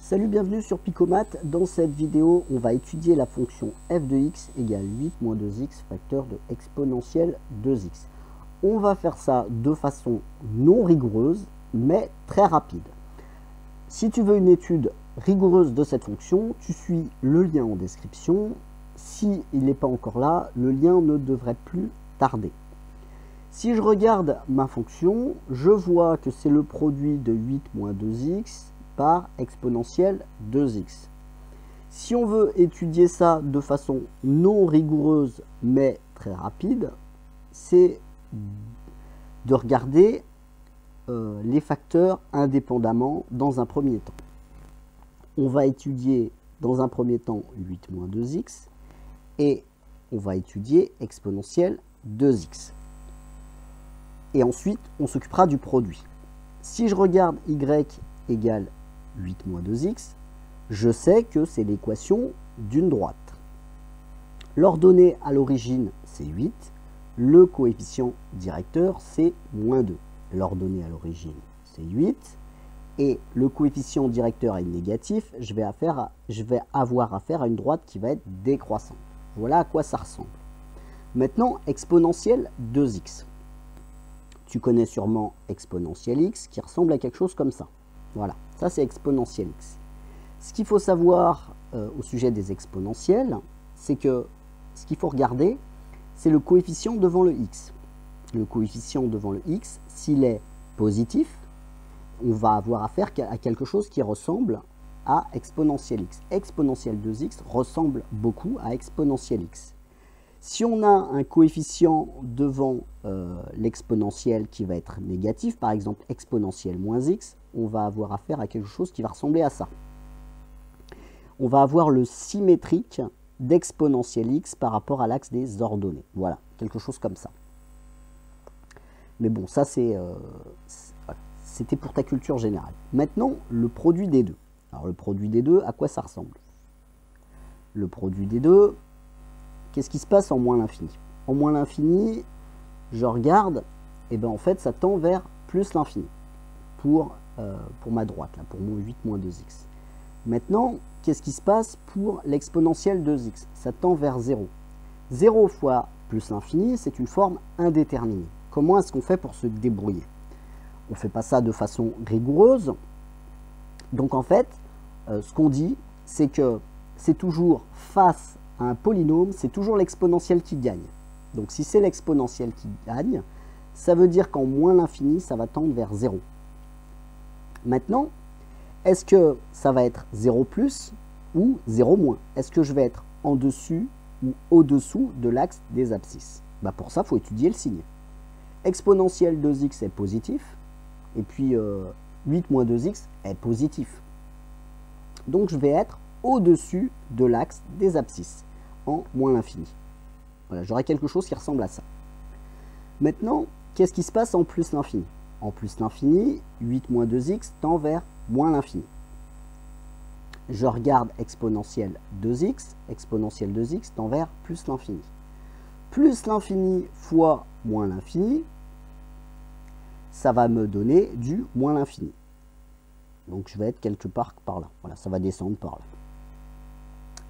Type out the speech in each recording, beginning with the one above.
Salut, bienvenue sur Picomat. Dans cette vidéo, on va étudier la fonction f de x égale 8 moins 2x facteur de exponentielle 2x. On va faire ça de façon non rigoureuse, mais très rapide. Si tu veux une étude rigoureuse de cette fonction, tu suis le lien en description. Si il n'est pas encore là, le lien ne devrait plus tarder. Si je regarde ma fonction, je vois que c'est le produit de 8 moins 2x par exponentielle 2x. Si on veut étudier ça de façon non rigoureuse mais très rapide, c'est de regarder les facteurs indépendamment dans un premier temps. On va étudier dans un premier temps 8 moins 2x et on va étudier exponentielle 2x. Et ensuite, on s'occupera du produit. Si je regarde y égale 8 moins 2x, je sais que c'est l'équation d'une droite. L'ordonnée à l'origine, c'est 8. Le coefficient directeur, c'est moins 2. L'ordonnée à l'origine, c'est 8. Et le coefficient directeur est négatif. Je vais avoir affaire à une droite qui va être décroissante. Voilà à quoi ça ressemble. Maintenant, exponentielle 2x. Tu connais sûrement exponentielle x qui ressemble à quelque chose comme ça. Voilà, ça c'est exponentielle x. Ce qu'il faut savoir au sujet des exponentielles, c'est que ce qu'il faut regarder, c'est le coefficient devant le x. Le coefficient devant le x, s'il est positif, on va avoir affaire à quelque chose qui ressemble à exponentielle x. Exponentielle 2x ressemble beaucoup à exponentielle x. Si on a un coefficient devant l'exponentielle qui va être négatif, par exemple exponentielle moins x, on va avoir affaire à quelque chose qui va ressembler à ça. On va avoir le symétrique d'exponentielle x par rapport à l'axe des ordonnées. Voilà, quelque chose comme ça. Mais bon, ça c'était pour ta culture générale. Maintenant, le produit des deux. Alors le produit des deux, à quoi ça ressemble? Le produit des deux, qu'est-ce qui se passe en moins l'infini? En moins l'infini, je regarde, et bien en fait ça tend vers plus l'infini pour ma droite, là, pour mon 8 moins 2x. Maintenant, qu'est-ce qui se passe pour l'exponentielle 2x? Ça tend vers 0. 0 fois plus l'infini, c'est une forme indéterminée. Comment est-ce qu'on fait pour se débrouiller? On ne fait pas ça de façon rigoureuse. Donc en fait, ce qu'on dit, c'est que c'est toujours face à un polynôme, c'est toujours l'exponentielle qui gagne. Donc si c'est l'exponentielle qui gagne, ça veut dire qu'en moins l'infini, ça va tendre vers 0. Maintenant, est-ce que ça va être 0 plus ou 0 moins? Est-ce que je vais être en dessus ou au-dessous de l'axe des abscisses? Pour ça, il faut étudier le signe. Exponentielle 2x est positif, et puis 8 moins 2x est positif. Donc je vais être au-dessus de l'axe des abscisses, en moins l'infini. Voilà, j'aurai quelque chose qui ressemble à ça. Maintenant, qu'est-ce qui se passe en plus l'infini? En plus l'infini, 8 moins 2x tend vers moins l'infini. Je regarde exponentielle 2x tend vers plus l'infini. Plus l'infini fois moins l'infini, ça va me donner du moins l'infini. Donc je vais être quelque part par là. Voilà, ça va descendre par là.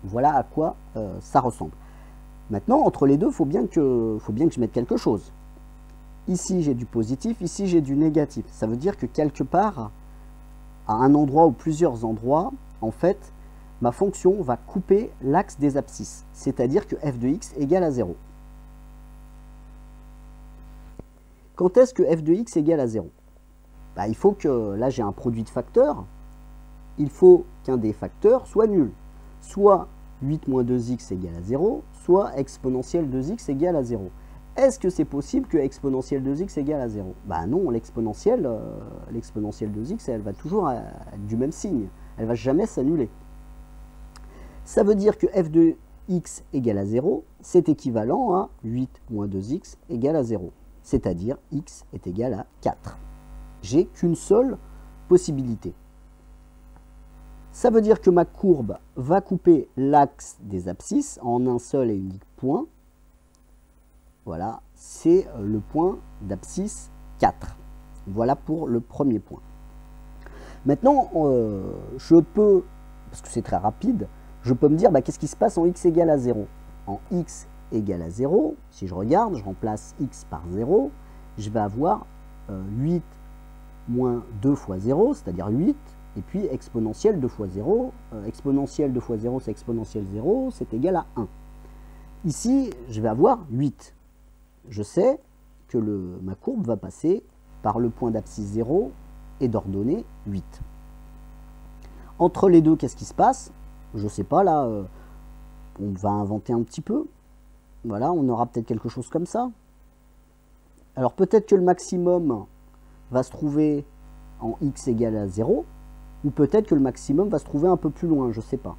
Voilà à quoi ça ressemble. Maintenant, entre les deux, il faut bien que je mette quelque chose. Ici, j'ai du positif, ici, j'ai du négatif. Ça veut dire que quelque part, à un endroit ou plusieurs endroits, en fait, ma fonction va couper l'axe des abscisses. C'est-à-dire que f de x égale à 0. Quand est-ce que f de x égale à 0? Il faut que, là j'ai un produit de facteurs, il faut qu'un des facteurs soit nul. Soit 8 moins 2x égale à 0, soit exponentielle 2x égale à 0. Est-ce que c'est possible que exponentielle 2x égale à 0? Non, l'exponentielle 2x, elle va toujours être du même signe. Elle ne va jamais s'annuler. Ça veut dire que f de x égale à 0, c'est équivalent à 8 moins 2x égale à 0. C'est-à-dire x est égal à 4. J'ai qu'une seule possibilité. Ça veut dire que ma courbe va couper l'axe des abscisses en un seul et unique point. Voilà, c'est le point d'abscisse 4. Voilà pour le premier point. Maintenant, je peux, parce que c'est très rapide, je peux me dire qu'est-ce qui se passe en x égale à 0. En x égale à 0, si je regarde, je remplace x par 0, je vais avoir 8 moins 2 fois 0, c'est-à-dire 8, et puis exponentielle 2 fois 0. Exponentielle 2 fois 0, c'est exponentielle 0, c'est égal à 1. Ici, je vais avoir 8. Je sais que ma courbe va passer par le point d'abscisse 0 et d'ordonnée 8. Entre les deux, qu'est-ce qui se passe? Je ne sais pas, là, on va inventer un petit peu. Voilà, on aura peut-être quelque chose comme ça. Alors peut-être que le maximum va se trouver en x égale à 0, ou peut-être que le maximum va se trouver un peu plus loin, je ne sais pas.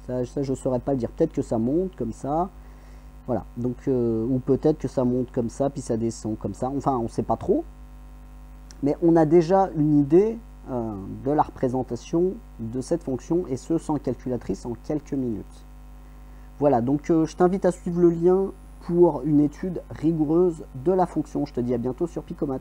Ça je ne saurais pas le dire. Peut-être que ça monte comme ça. Voilà, donc, ou peut-être que ça monte comme ça, puis ça descend comme ça. Enfin, on ne sait pas trop. Mais on a déjà une idée de la représentation de cette fonction, et ce, sans calculatrice, en quelques minutes. Voilà, donc je t'invite à suivre le lien pour une étude rigoureuse de la fonction. Je te dis à bientôt sur Picomat.